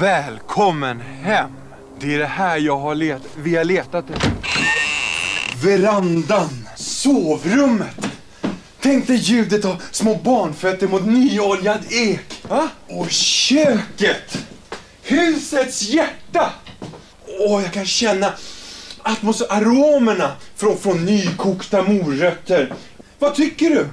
Välkommen hem. Det är det här vi har letat efter. Verandan, sovrummet. Tänk dig ljudet av små barnfötter mot nyoljad ek. Va? Och köket. Husets hjärta. Jag kan känna aromerna från nykokta morötter. Vad tycker du?